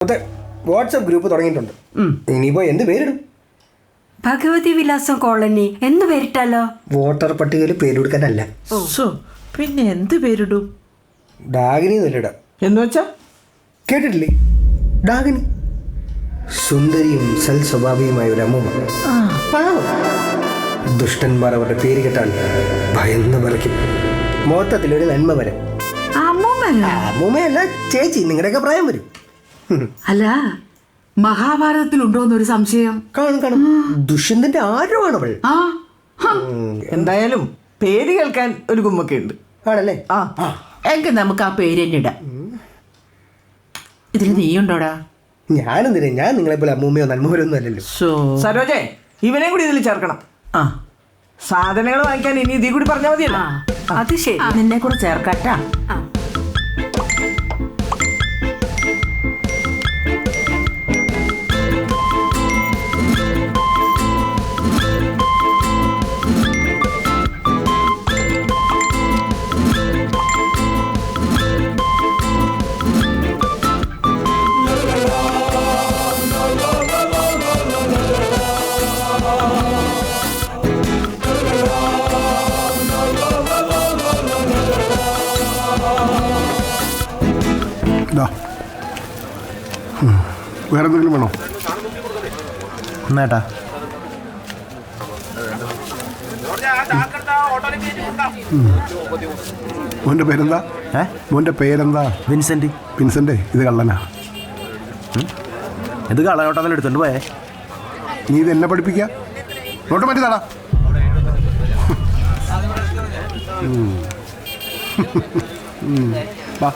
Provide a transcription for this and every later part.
WhatsApp group തുടങ്ങിയിട്ടുണ്ട്. ഇനിയിപ്പോ എന്ത് പേരിടും? ഭഗവതി വിലാസം കോളനി എന്ന് പേരിട്ടാലോ? വോട്ടർ പട്ടികയിൽ പേരെടുക്കാനല്ല. പിന്നെ എന്ത് പേരിടും? ഡാഗിനി നെല്ലിടാം. എന്ന് വെച്ചാ കേട്ടിട്ടില്ലേ? ഡാഗിനി സുന്ദരിയും സൽസ്വഭാവിയുമായ ഒരു അമ്മൂമ്മ. ദുഷ്ടന്മാർ അവരുടെ പേര് കേട്ടാൽ ഭയന്ന് വിറയ്ക്കും. മൊത്തത്തിലൊരു നന്മ വരും. അമ്മൂമ്മയല്ല ചേച്ചി, നിങ്ങളുടെയൊക്കെ പ്രായം വരും. അല്ല, മഹാഭാരതത്തിലുണ്ടോന്നൊരു സംശയം. കാണും. ദുഷ്യന്തന്റെ ആരുമാണ് അവൾ. എന്തായാലും പേര് കേൾക്കാൻ ഒരു കുമ്മൊക്കെ ഉണ്ട്. ആണല്ലേ? എങ്കിൽ നമുക്ക് ആ പേര് തന്നെ ഇടാം. ഇതിൽ നീയുണ്ടോടാ? ഞാനെന്തിനാ? ഞാൻ നിങ്ങളെ പോലെ അമ്മൂമ്മയോ നന്മയോ ഒന്നും അല്ലല്ലോ. സരോജേ, ഇവനെ കൂടി ഇതിൽ ചേർക്കണം. സാധനങ്ങൾ വാങ്ങിക്കാൻ ഇനി ഇതിൽ കൂടി പറഞ്ഞാൽ മതിയല്ലോ. അത് ശരി, നിന്നെ കൂടെ ചേർക്കട്ടാ. വേറെ എന്തെങ്കിലും വേണോ? എന്നാട്ടാ മോൻ്റെ പേരെന്താ? മോൻ്റെ പേരെന്താ? വിൻസെന്റ്. വിൻസെന്റ്, ഇത് കള്ളനാ. ഇത് കള്ളനോട്ടം എടുത്തോണ്ട് പോയേ. നീ ഇത് എന്നെ പഠിപ്പിക്ക? നോട്ട് മാറ്റിതാടാ. വാ.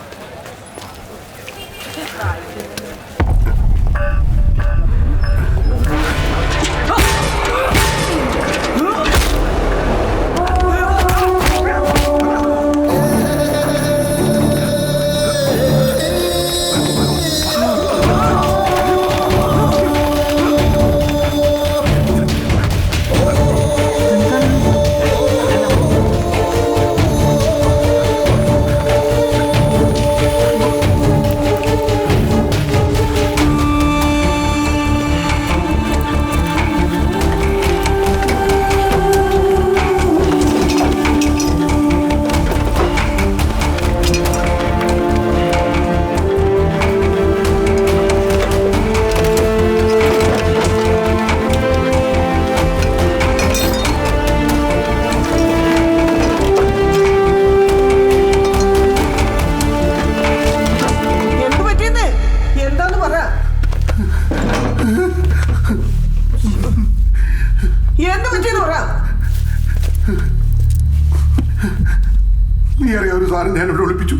നീ അറിയാം, ഒരു സാധനം ഞാൻ ഇവിടെ ഒളിപ്പിച്ചു.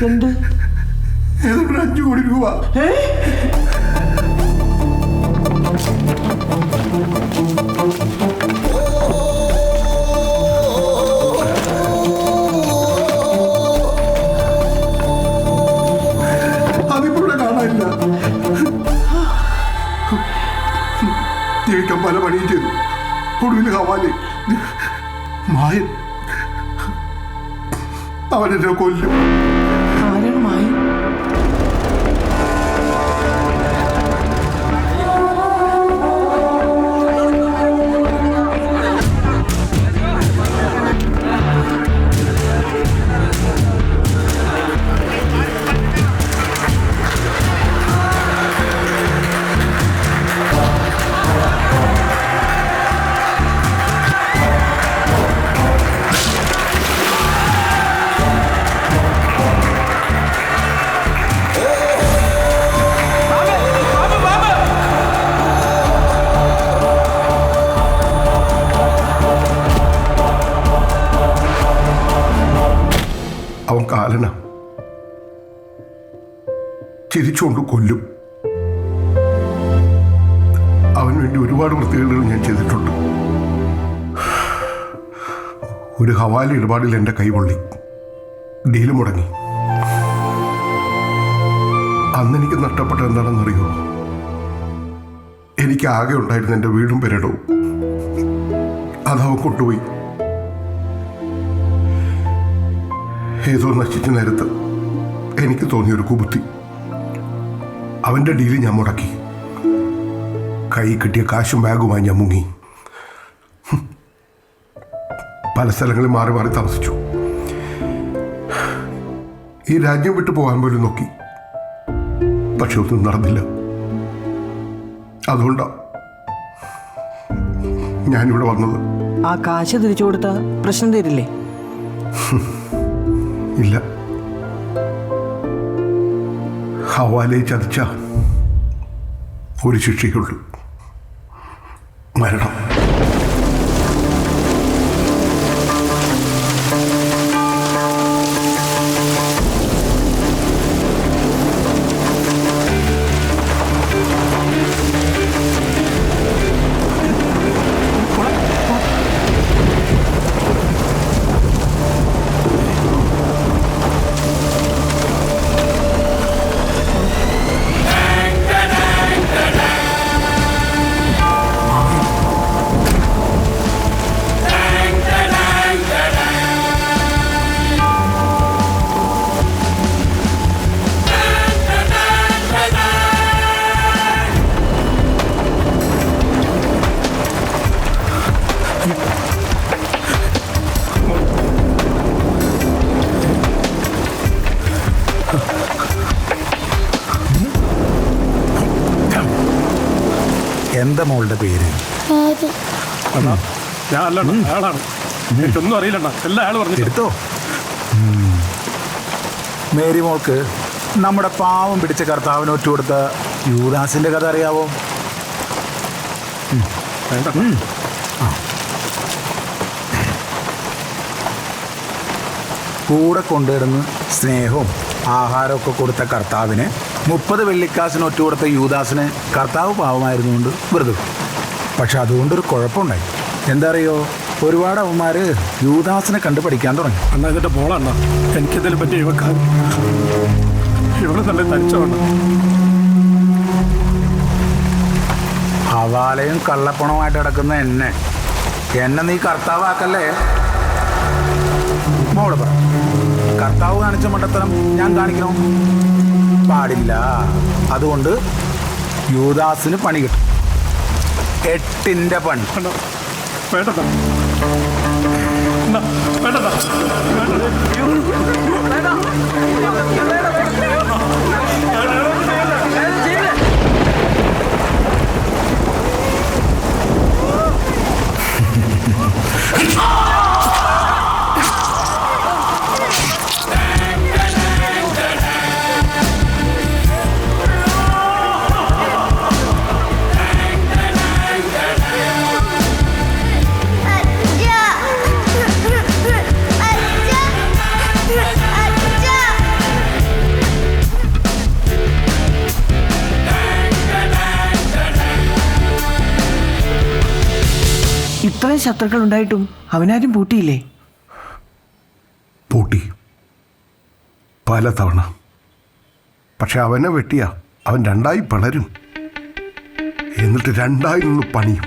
എന്ത്? ഏതൊരു 5 കോടി രൂപ. അതിപ്പോഴെ കാണാനില്ല. ജീവിക്കാൻ പല പണിയും ചെയ്തു. ഒടുവിൽ ഹവാലി മായൻ അവനെന്നെ കൊല്ലും. അവൻ കാലന ചിരിച്ചുകൊണ്ട് കൊല്ലും. അവന് വേണ്ടി ഒരുപാട് വൃത്തികേടുകൾ ഞാൻ ചെയ്തിട്ടുണ്ട്. ഒരു ഹവാല ഇടപാടിൽ എൻ്റെ കൈപൊള്ളി, ഡീല് മുടങ്ങി. അന്നെനിക്ക് നഷ്ടപ്പെട്ട എന്താണെന്നറിയോ? എനിക്ക് ആകെ ഉണ്ടായിരുന്ന എൻ്റെ വീടും പെരടവും അതവൻ കൊണ്ടുപോയി. ഏതോ നശിച്ച നേരത്ത് എനിക്ക് തോന്നിയൊരു കുബുദ്ധി. അവൻ്റെ ഡീല് ഞാൻ മുടക്കി. കൈ കിട്ടിയ കാശും ബാഗുമായി ഞാൻ മുങ്ങി. പല സ്ഥലങ്ങളിൽ മാറി മാറി താമസിച്ചു. ഈ രാജ്യം വിട്ടു പോകാൻ പോലും നോക്കി. പക്ഷെ ഒന്നും നടന്നില്ല. അതുകൊണ്ടാണ് ഞാനിവിടെ വന്നത്. ആ കാശ് തിരിച്ചു കൊടുത്ത പ്രശ്നം തീരില്ലേ? ഇല്ല. ഹവാലയെ ചതിച്ച ഒരു ശിക്ഷയുള്ളൂ, മരണം. എന്താ മോളുടെ പേര്? ഞാൻ അല്ലണ്ണ, അയാളാണ്. എനിക്കൊന്നും അറിയില്ലണ്ണ, എല്ലാ അയാൾ പറഞ്ഞു. എടുത്തോ. മേരി മോൾക്ക് നമ്മുടെ പാവം പിടിച്ച കർത്താവിന് ഒറ്റ കൊടുത്ത യൂദാസിന്റെ കഥ അറിയാവോ? കൂടെ കൊണ്ടുവരുന്ന് സ്നേഹവും ആഹാരമൊക്കെ കൊടുത്ത കർത്താവിന് 30 വെള്ളിക്കാശിന് ഒറ്റ കൊടുത്ത യൂദാസിന് കർത്താവ് പാവമായിരുന്നുകൊണ്ട് വെറുതെ. പക്ഷെ അതുകൊണ്ടൊരു കുഴപ്പമുണ്ടായി. എന്താ അറിയോ, ഒരുപാട് അവന്മാർ യൂദാസിനെ കണ്ടു പഠിക്കാൻ തുടങ്ങി. അണ്ണ ഇതിന്റെ മോളണ്ണ, എനിക്കിതിനെ പറ്റി ഇവക്കാൻ ഇവിടെ തന്നെ തനിച്ചോണ്ട. ഹവാലയും കള്ളപ്പണവുമായിട്ട് കിടക്കുന്ന എന്നെ നീ കർത്താവാക്കല്ലേ. മോള് പറ, കർത്താവ് കാണിച്ച മണ്ടത്തരം ഞാൻ കാണിക്കണോ? പാടില്ല. അതുകൊണ്ട് യൂദാസിന് പണി കിട്ടും, 8ന്റെ പണി. വേണ്ടതാ വേണ്ടതാ. ഇത്രയും ശത്രുക്കൾ ഉണ്ടായിട്ടും അവനാരും പൂട്ടിയില്ലേ? പൂട്ടി പലതവണ. പക്ഷെ അവനെ വെട്ടിയ അവൻ 2 പിളരും, എന്നിട്ട് 2 പണിയും.